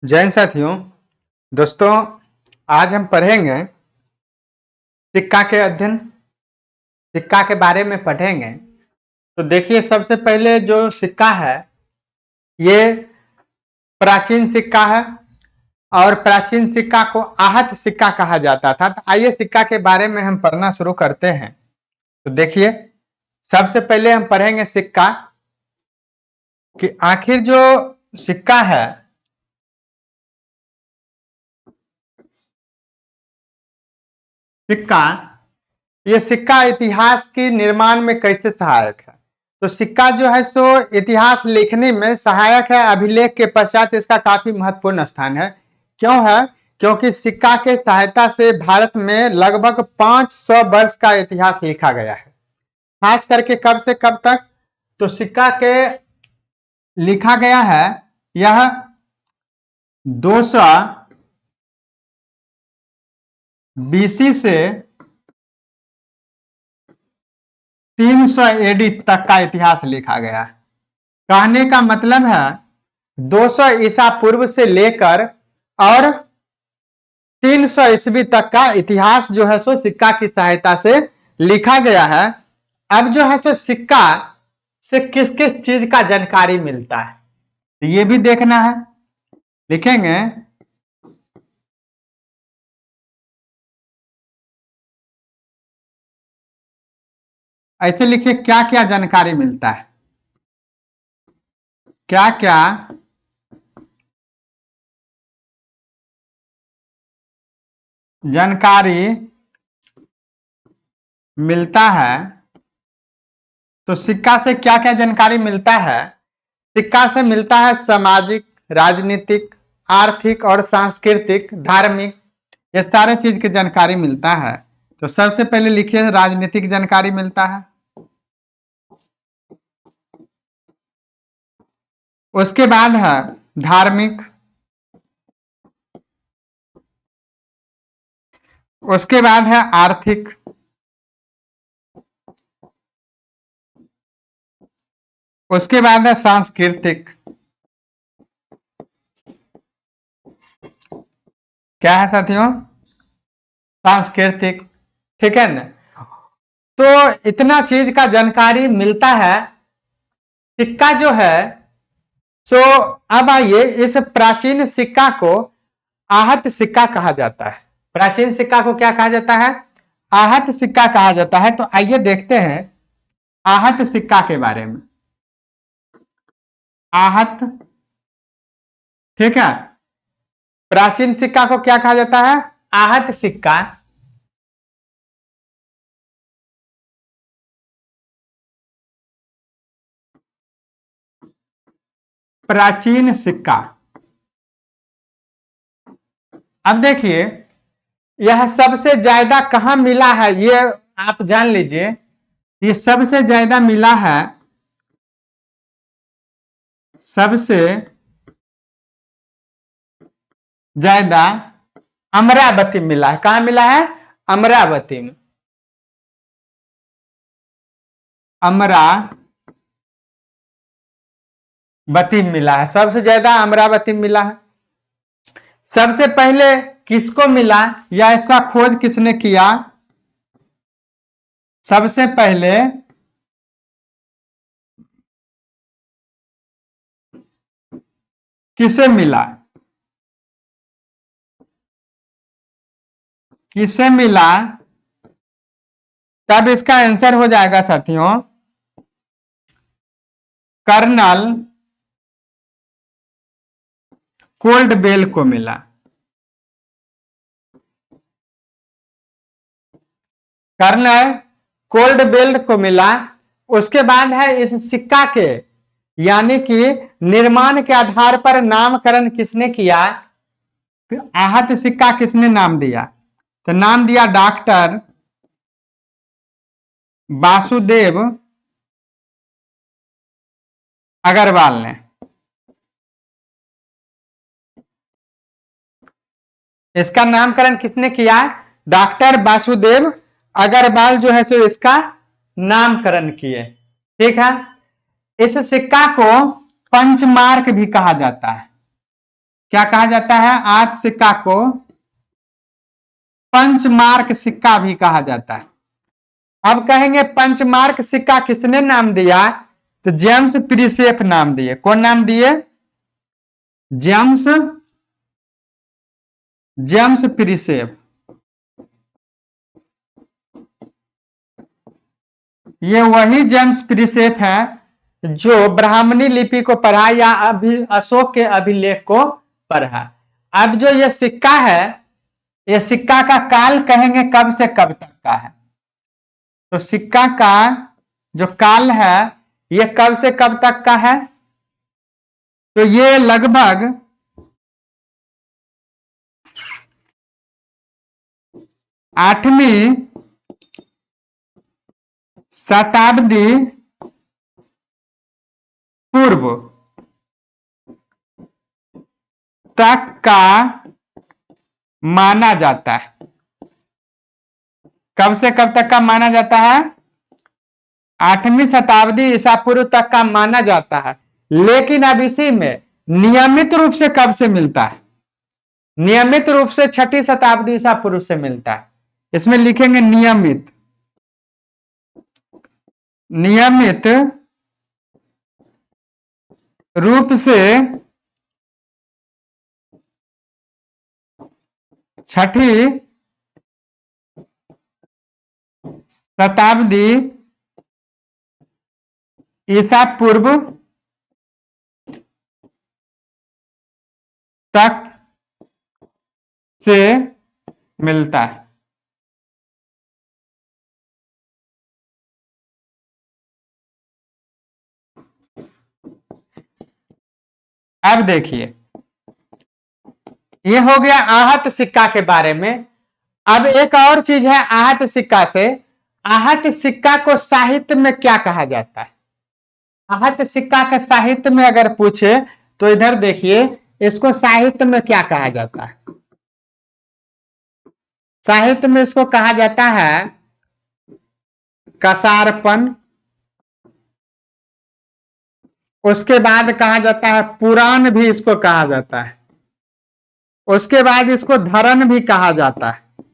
जय हिंद साथियों। दोस्तों, आज हम पढ़ेंगे सिक्का के अध्ययन, सिक्का के बारे में पढ़ेंगे। तो देखिए, सबसे पहले जो सिक्का है ये प्राचीन सिक्का है और प्राचीन सिक्का को आहत सिक्का कहा जाता था। तो आइए सिक्का के बारे में हम पढ़ना शुरू करते हैं। तो देखिए, सबसे पहले हम पढ़ेंगे सिक्का कि आखिर जो सिक्का है सिक्का ये सिक्का इतिहास के निर्माण में कैसे सहायक है। तो सिक्का जो है सो इतिहास लिखने में सहायक है। अभिलेख के पश्चात इसका काफी महत्वपूर्ण स्थान है। क्यों है? क्योंकि सिक्का के सहायता से भारत में लगभग 500 वर्ष का इतिहास लिखा गया है। खास करके कब से कब तक? तो सिक्का के लिखा गया है यह 200 BC से 300 AD तक का इतिहास लिखा गया है। कहने का मतलब है 200 ईसा पूर्व से लेकर और 300 ईस्वी तक का इतिहास जो है सो सिक्का की सहायता से लिखा गया है। अब जो है सो सिक्का से किस किस चीज का जानकारी मिलता है तो ये भी देखना है। लिखेंगे ऐसे, लिखिए क्या क्या जानकारी मिलता है, क्या क्या जानकारी मिलता है। तो सिक्का से क्या क्या जानकारी मिलता है? सिक्का से मिलता है सामाजिक, राजनीतिक, आर्थिक और सांस्कृतिक, धार्मिक, ये सारे चीज की जानकारी मिलता है। तो सबसे पहले लिखिए राजनीतिक जानकारी मिलता है। उसके बाद है धार्मिक, उसके बाद है आर्थिक, उसके बाद है सांस्कृतिक, क्या है साथियों? सांस्कृतिक। ठीक है ना? तो इतना चीज का जानकारी मिलता है। सिक्का जो है सो अब आइए, इस प्राचीन सिक्का को आहत सिक्का कहा जाता है। प्राचीन सिक्का को क्या कहा जाता है? आहत सिक्का कहा जाता है। तो आइए देखते हैं आहत सिक्का के बारे में। आहत, ठीक है। प्राचीन सिक्का को क्या कहा जाता है? आहत सिक्का। प्राचीन सिक्का। अब देखिए, यह सबसे ज्यादा कहां मिला है ये आप जान लीजिए। ये सबसे ज्यादा मिला है, सबसे ज्यादा अमरावती में मिला है। कहां मिला है? अमरावती में। अमरावती में मिला है, सबसे ज्यादा अमरावती में मिला है। सबसे पहले किसको मिला या इसका खोज किसने किया? सबसे पहले किसे मिला? किसे मिला? तब इसका आंसर हो जाएगा साथियों कर्नल कोल्डवेल को मिला। कर्नल कोल्डवेल को मिला। उसके बाद है इस सिक्का के यानी कि निर्माण के आधार पर नामकरण किसने किया? आहत सिक्का किसने नाम दिया? तो नाम दिया डॉक्टर वासुदेव अग्रवाल ने। इसका नामकरण किसने किया? डॉक्टर वासुदेव अग्रवाल जो है सो इसका नामकरण किए। ठीक है। इस सिक्का को पंचमार्क भी कहा जाता है। क्या कहा जाता है? आज सिक्का को पंचमार्क सिक्का भी कहा जाता है। अब कहेंगे पंचमार्क सिक्का किसने नाम दिया? तो जेम्स प्रिसेप नाम दिए। कौन नाम दिए? James James Prinsep. ये वही जेम्स प्रिसेप है जो ब्राह्मणी लिपि को पढ़ा या अशोक के अभिलेख को पढ़ा। अब जो ये सिक्का है, ये सिक्का का काल कहेंगे कब से कब तक का है? तो सिक्का का जो काल है ये कब से कब तक का है? तो ये लगभग 8वीं शताब्दी पूर्व तक का माना जाता है। कब से कब तक का माना जाता है? 8वीं शताब्दी ईसा पूर्व तक का माना जाता है। लेकिन अब इसी में नियमित रूप से कब से मिलता है? नियमित रूप से 6ठी शताब्दी ईसा पूर्व से मिलता है। इसमें लिखेंगे नियमित। नियमित रूप से 6ठी शताब्दी ईसा पूर्व तक से मिलता है। अब देखिए, ये हो गया आहत सिक्का के बारे में। अब एक और चीज है आहत सिक्का से। आहत सिक्का को साहित्य में क्या कहा जाता है? आहत सिक्का के साहित्य में अगर पूछे तो इधर देखिए, इसको साहित्य में क्या कहा जाता है? साहित्य में इसको कहा जाता है कसारपन। उसके बाद कहा जाता है पुराण भी इसको कहा जाता है। उसके बाद इसको धरन भी कहा जाता है।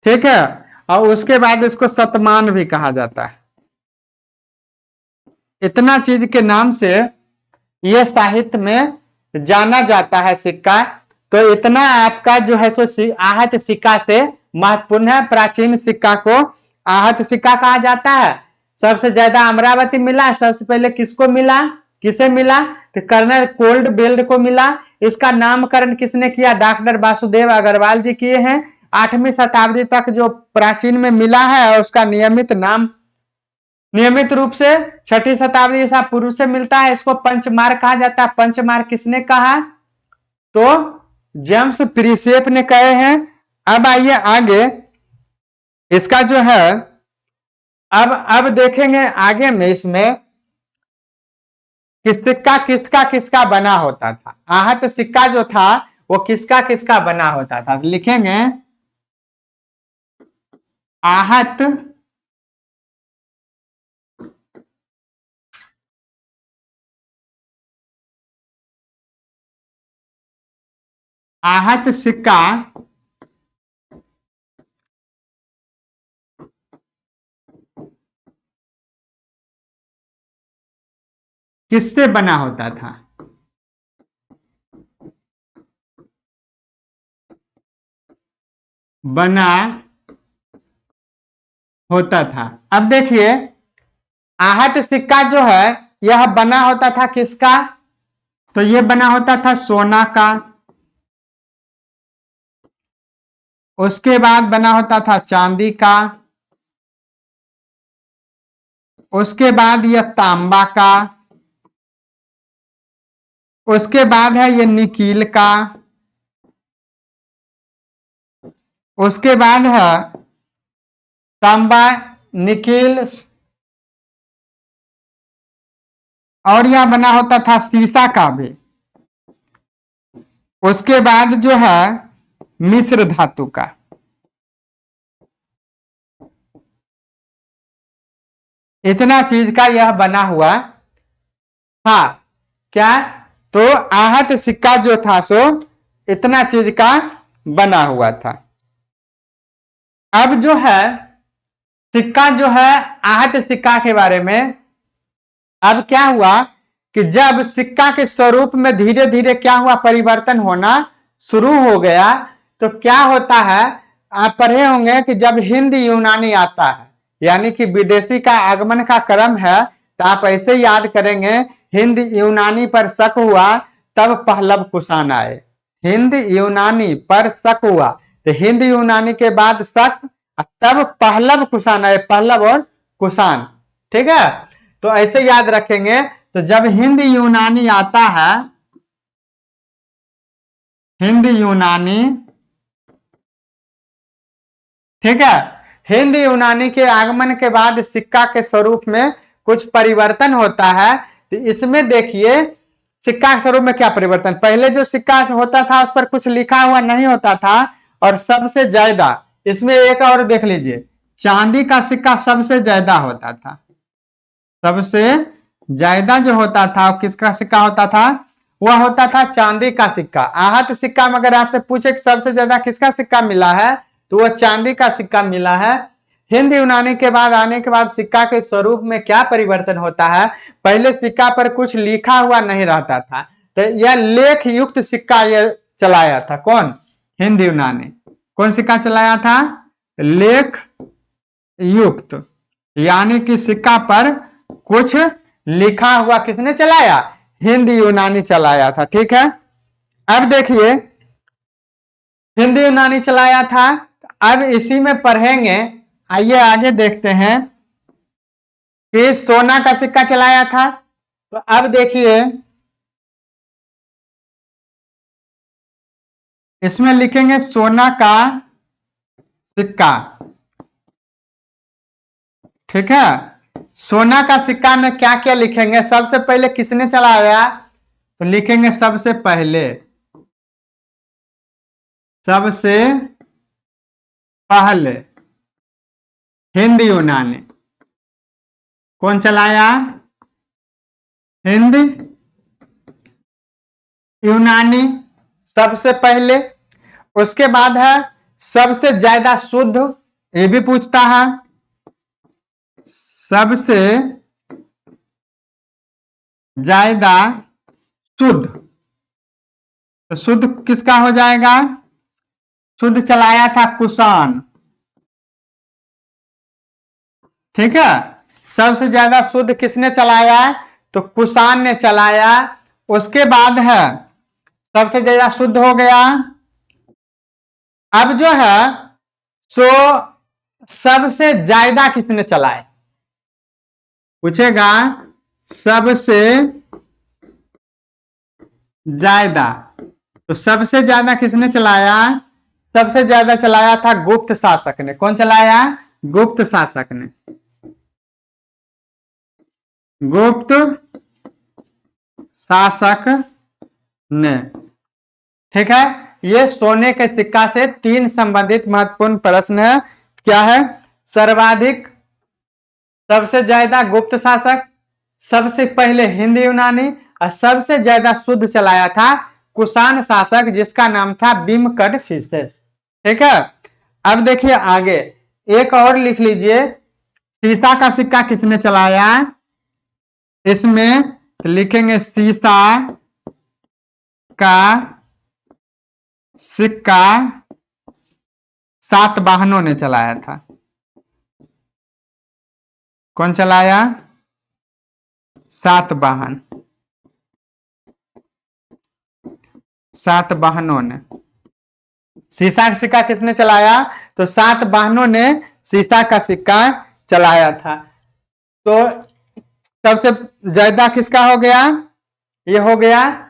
ठीक है, और उसके बाद इसको शतमान भी कहा जाता है। इतना चीज के नाम से ये साहित्य में जाना जाता है सिक्का। तो इतना आपका जो है सो आहत सिक्का से महत्वपूर्ण है। प्राचीन सिक्का को आहत सिक्का कहा जाता है। सबसे ज्यादा अमरावती मिला। सबसे पहले किसको मिला? किसे मिला? तो कर्नल कोल्ड बेल्ट को मिला। इसका नामकरण किसने किया? डॉक्टर वासुदेव अग्रवाल जी किए हैं। 8वीं शताब्दी तक जो प्राचीन में मिला है उसका नियमित नाम, नियमित रूप से 6ठी शताब्दी ईसा पूर्व से मिलता है। इसको पंचमार्क कहा जाता है। पंचमार्क किसने कहा? तो जेम्स प्रिसेप ने कहे हैं। अब आइए आगे, इसका जो है अब देखेंगे आगे में इसमें कि सिक्का किसका किसका बना होता था। आहत सिक्का जो था वो किसका किसका बना होता था। तो लिखेंगे आहत आहत सिक्का किससे बना होता था? बना होता था। अब देखिए, आहत सिक्का जो है यह बना होता था किसका? तो यह बना होता था सोना का। उसके बाद बना होता था चांदी का। उसके बाद यह तांबा का। उसके बाद है ये निकील का। उसके बाद है तांबा, निकील, और यह बना होता था सीसा का भी। उसके बाद जो है मिश्र धातु का। इतना चीज का यह बना हुआ था। क्या? तो आहत सिक्का जो था सो इतना चीज का बना हुआ था। अब जो है सिक्का जो है आहत सिक्का के बारे में, अब क्या हुआ कि जब सिक्का के स्वरूप में धीरे धीरे क्या हुआ, परिवर्तन होना शुरू हो गया, तो क्या होता है, आप पढ़े होंगे कि जब हिंद यूनानी आता है, यानी कि विदेशी का आगमन का क्रम है, तो आप ऐसे याद करेंगे, हिंद यूनानी पर शक हुआ तब पहलव कुषाण आए। हिंद यूनानी पर शक हुआ, तो हिंद यूनानी के बाद शक, तब पहलव कुषाण आए, पहलव और कुषाण। ठीक है, तो ऐसे याद रखेंगे। तो जब हिंद यूनानी आता है, हिंद यूनानी, ठीक है, हिंद यूनानी के आगमन के बाद सिक्का के स्वरूप में कुछ परिवर्तन होता है। तो इसमें देखिए सिक्का के स्वरूप में क्या परिवर्तन, पहले जो सिक्का होता था उस पर कुछ लिखा हुआ नहीं होता था, और सबसे ज्यादा, इसमें एक और देख लीजिए, चांदी का सिक्का सबसे ज्यादा होता था। सबसे ज्यादा जो होता था किसका सिक्का होता था, वह होता था चांदी का सिक्का। आहत सिक्का में अगर आपसे पूछे कि सबसे ज्यादा किसका सिक्का मिला है, तो वह चांदी का सिक्का मिला है। हिंद यूनानी के बाद आने के बाद सिक्का के स्वरूप में क्या परिवर्तन होता है, पहले सिक्का पर कुछ लिखा हुआ नहीं रहता था, तो यह लेख युक्त सिक्का यह चलाया था। कौन, हिंद यूनानी। कौन सिक्का चलाया था, लेख युक्त, यानी कि सिक्का पर कुछ लिखा हुआ किसने चलाया, हिंद यूनानी चलाया था। ठीक है, अब देखिए हिंद यूनानी चलाया था, अब इसी में पढ़ेंगे। आइए आगे देखते हैं कि सोना का सिक्का चलाया था। तो अब देखिए इसमें लिखेंगे सोना का सिक्का। ठीक है, सोना का सिक्का में क्या क्या लिखेंगे, सबसे पहले किसने चलाया, तो लिखेंगे सबसे पहले, सबसे पहले हिंद यूनानी। कौन चलाया, हिंद यूनानी सबसे पहले। उसके बाद है सबसे ज्यादा शुद्ध, ये भी पूछता है, सबसे ज्यादा शुद्ध, तो शुद्ध किसका हो जाएगा, शुद्ध चलाया था कुषाण। ठीक है, सबसे ज्यादा शुद्ध किसने चलाया, तो कुषाण ने चलाया। उसके बाद है सबसे ज्यादा शुद्ध हो गया। अब जो है सो सबसे ज्यादा किसने चलाए, पूछेगा सबसे ज्यादा, तो सबसे ज्यादा किसने चलाया, सबसे ज्यादा चलाया था गुप्त शासक ने। कौन चलाया, गुप्त शासक ने, गुप्त शासक ने। ठीक है, ये सोने के सिक्का से तीन संबंधित महत्वपूर्ण प्रश्न है। क्या है, सर्वाधिक, सबसे ज्यादा गुप्त शासक, सबसे पहले हिंद यूनानी, और सबसे ज्यादा शुद्ध चलाया था कुषाण शासक जिसका नाम था बिमकदफिसेस। ठीक है, अब देखिए आगे एक और लिख लीजिए, सीसा का सिक्का किसने चलाया, इसमें लिखेंगे सीसा का सिक्का सातवाहनों ने चलाया था। कौन चलाया, सातवाहन, सातवाहनों ने। सीसा का सिक्का किसने चलाया, तो सातवाहनों ने सीसा का सिक्का चलाया था। तो सबसे ज्यादा किसका हो गया, ये हो गया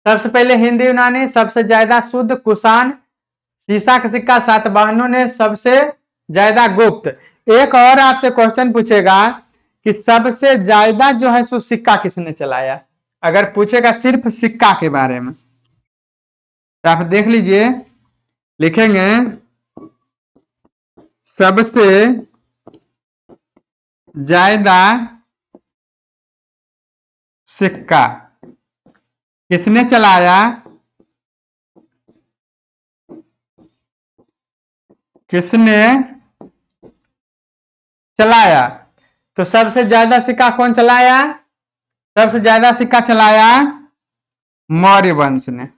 सबसे पहले हिंद यूनानी, सबसे ज्यादा शुद्ध कुषाण, सीसा का सिक्का सातवाहनों ने, सबसे ज्यादा गुप्त। एक और आपसे क्वेश्चन पूछेगा कि सबसे ज्यादा जो है सो सिक्का किसने चलाया, अगर पूछेगा सिर्फ सिक्का के बारे में, तो आप देख लीजिए, लिखेंगे सबसे ज्यादा सिक्का, किसने चलाया, किसने चलाया। तो सबसे ज्यादा सिक्का कौन चलाया, सबसे ज्यादा सिक्का चलाया मौर्य वंश ने।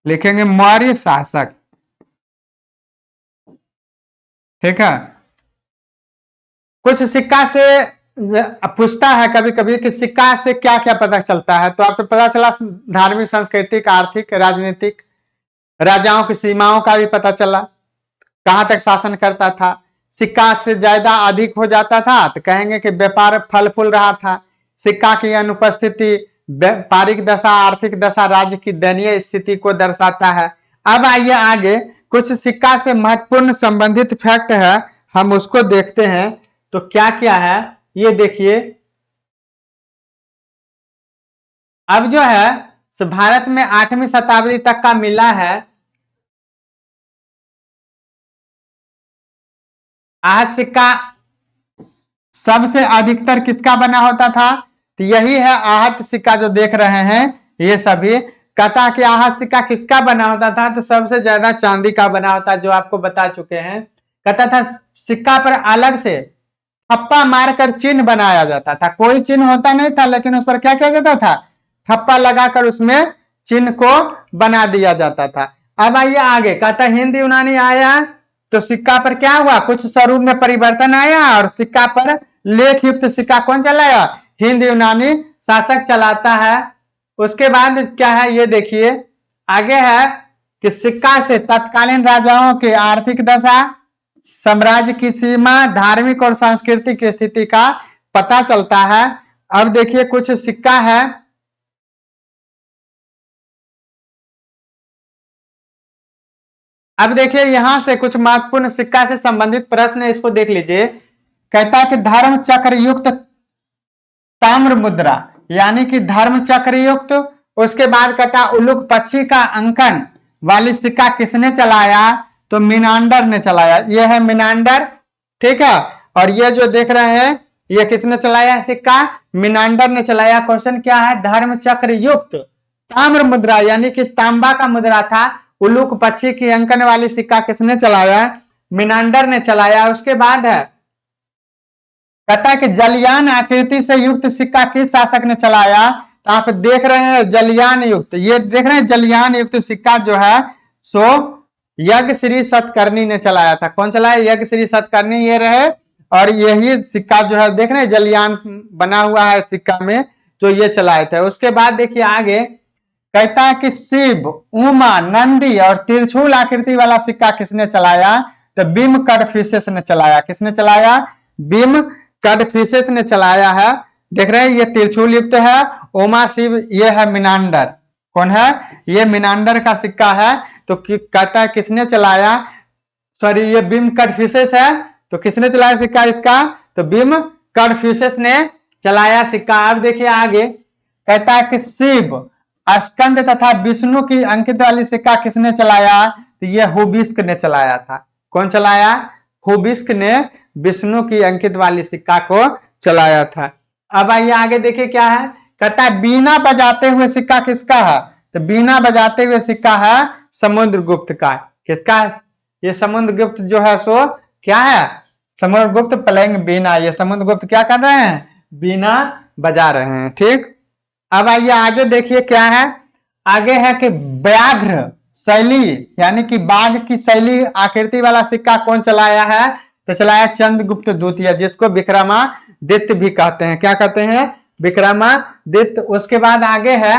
लिखेंगे मौर्य शासक, ठीक है। कुछ सिक्का से पूछता है कभी कभी कि सिक्का से क्या क्या पता चलता है, तो आपको पता चला धार्मिक, सांस्कृतिक, आर्थिक, राजनीतिक, राजाओं की सीमाओं का भी पता चला, कहां तक शासन करता था। सिक्का से ज्यादा अधिक हो जाता था तो कहेंगे कि व्यापार फल फूल रहा था। सिक्का की अनुपस्थिति व्यापारिक दशा, आर्थिक दशा, राज्य की दयनीय स्थिति को दर्शाता है। अब आइए आगे, कुछ सिक्का से महत्वपूर्ण संबंधित फैक्ट है, हम उसको देखते हैं। तो क्या क्या है ये देखिए। अब जो है भारत में 8वीं शताब्दी तक का मिला है आहत सिक्का। सबसे अधिकतर किसका बना होता था, तो यही है आहत सिक्का जो देख रहे हैं ये सभी। कहता कि आहत सिक्का किसका बना होता था, तो सबसे ज्यादा चांदी का बना होता, जो आपको बता चुके हैं। कहता था सिक्का पर अलग से ठप्पा मारकर चिन्ह बनाया जाता था। कोई चिन्ह होता नहीं था, लेकिन उस पर क्या किया जाता था, ठप्पा लगाकर उसमें चिन्ह को बना दिया जाता था। अब आइए आगे, कहता हिंद यूनानी आया तो सिक्का पर क्या हुआ, कुछ स्वरूप में परिवर्तन आया और सिक्का पर लेख युक्त सिक्का कौन चलाया, हिंद यूनानी शासक चलाता है। उसके बाद क्या है ये देखिए, आगे है कि सिक्का से तत्कालीन राजाओं की आर्थिक दशा, साम्राज्य की सीमा, धार्मिक और सांस्कृतिक स्थिति का पता चलता है। अब देखिए कुछ सिक्का है, अब देखिए यहां से कुछ महत्वपूर्ण सिक्का से संबंधित प्रश्न है, इसको देख लीजिए। कहता है कि धर्म चक्र युक्त ताम्र मुद्रा, यानी कि धर्म चक्र युक्त। उसके बाद कहता है उल्लूक पक्षी का अंकन वाली सिक्का किसने चलाया, तो मिनांडर ने चलाया। यह है मिनांडर, ठीक है। और ये जो देख रहे हैं ये किसने चलाया सिक्का, मिनांडर ने चलाया। क्वेश्चन क्या है, धर्म चक्र युक्त ताम्र मुद्रा, यानी कि तांबा का मुद्रा था, उल्लूक पक्षी की अंकन वाली सिक्का किसने चलाया, मिनांडर ने चलाया। उसके बाद है कहता है कि जलयान आकृति से युक्त सिक्का किस शासक ने चलाया, तो आप देख रहे हैं जलयान युक्त, ये देख रहे हैं जलयान युक्त सिक्का जो है सो यज्ञ श्री सतकर्णी ने चलाया था। कौन चलाया, यज्ञ श्री सतकर्णी ये रहे। और यही सिक्का जो है देख रहे हैं जलयान बना हुआ है सिक्का में, तो ये चलाए थे। उसके बाद देखिए आगे कहता है कि शिव, उमा, नंदी और त्रिशूल आकृति वाला सिक्का किसने चलाया, तो बिम कडफिसेस ने चलाया। किसने चलाया, बिम कडफिसेस ने चलाया है। देख रहे हैं ये त्रिशूल युक्त है, उमा, शिव, ये है मिनांडर। कौन है, ये मिनांडर का सिक्का है। तो कहता है किसने चलाया, सॉरी ये बिम कडफिसेस है, तो किसने चलाया सिक्का इसका, तो बिम कडफिसेस ने चलाया सिक्का। अब देखिए आगे कहता है कि शिव, स्कंद तथा विष्णु की अंकित वाली सिक्का किसने चलाया, तो ये हुबिस्क ने चलाया था। कौन चलाया, हुबिस्क ने विष्णु की अंकित वाली सिक्का को चलाया था। अब आइए आगे देखिए क्या है, कहता है बीना बजाते हुए सिक्का किसका है, तो बीना बजाते हुए सिक्का है समुद्रगुप्त का। किसका है, ये समुद्रगुप्त जो है सो क्या है, समुद्रगुप्त प्लेइंग बीना, ये समुद्रगुप्त क्या कर रहे हैं, बीना बजा रहे हैं, ठीक। अब आइए आगे देखिए क्या है, आगे है कि व्याघ्र शैली, यानी कि बाघ की शैली आकृति वाला सिक्का कौन चलाया है, तो चलाया चंद्रगुप्त द्वितीय, जिसको विक्रमादित्य भी कहते हैं। क्या कहते हैं, विक्रमादित्य। उसके बाद आगे है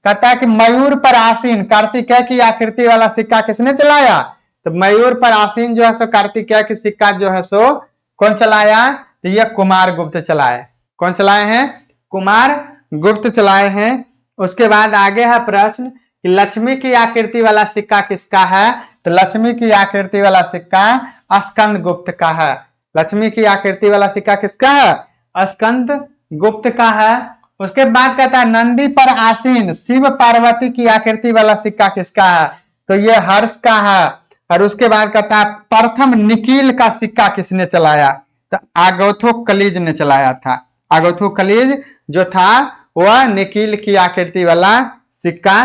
कहता है कि मयूर पर आसीन कार्तिकेय की आकृति वाला सिक्का किसने चलाया, तो मयूर पर आसीन जो है सो कार्तिकेय की सिक्का जो है सो कौन चलाया, तो ये कुमार गुप्त चलाए। कौन चलाए हैं, कुमार गुप्त चलाए हैं। उसके बाद आगे है प्रश्न कि लक्ष्मी की आकृति वाला सिक्का किसका है, तो लक्ष्मी की आकृति वाला सिक्का स्कंद गुप्त का है। लक्ष्मी की आकृति वाला सिक्का किसका है, स्कंद गुप्त का है। उसके बाद कहता है नंदी पर आसीन शिव पार्वती की आकृति वाला सिक्का किसका है, तो ये हर्ष का है। और उसके बाद कहता है प्रथम निकील का सिक्का किसने चलाया, तो आगौथो कलीज ने चलाया था। आगौथो कलीज जो था वह निकील की आकृति वाला सिक्का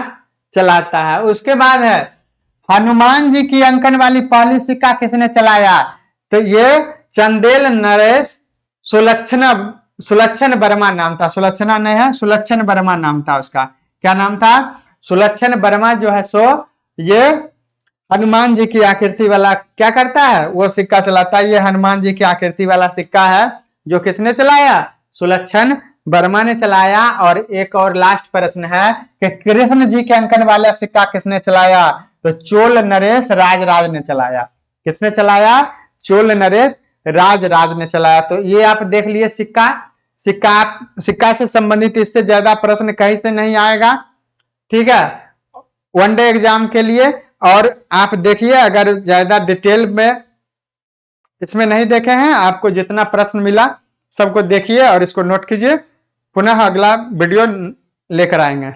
चलाता है। उसके बाद है हनुमान जी की अंकन वाली पहली सिक्का किसने चलाया? तो ये चंदेल नरेश सुलक्षण वर्मा नाम था। सुलक्षणा नहीं है, सुलक्षण वर्मा नाम था उसका। क्या नाम था? सुलक्षण वर्मा जो है सो ये हनुमान जी की आकृति वाला क्या करता है? वो सिक्का चलाता है। ये हनुमान जी की आकृति वाला सिक्का है जो किसने चलाया? सुलक्षण वर्मा ने चलाया। और एक और लास्ट प्रश्न है कि कृष्ण जी के अंकन वाला सिक्का किसने चलाया? तो चोल नरेश राजराज ने चलाया। किसने चलाया? चोल नरेश राजराज ने चलाया। तो ये आप देख लिए सिक्का। सिक्का से संबंधित इससे ज्यादा प्रश्न कहीं से नहीं आएगा, ठीक है, वनडे एग्जाम के लिए। और आप देखिए, अगर ज्यादा डिटेल में इसमें नहीं देखे हैं, आपको जितना प्रश्न मिला सबको देखिए और इसको नोट कीजिए। पुनः अगला वीडियो लेकर आएंगे।